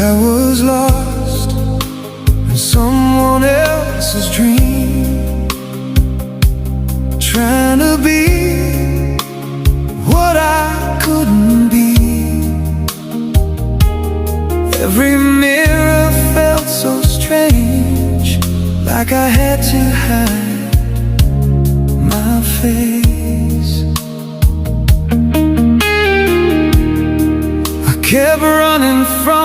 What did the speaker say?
I was lost in someone else's dream, trying to be what I couldn't be. Every mirror felt so strange, like I had to hide my face. I kept running from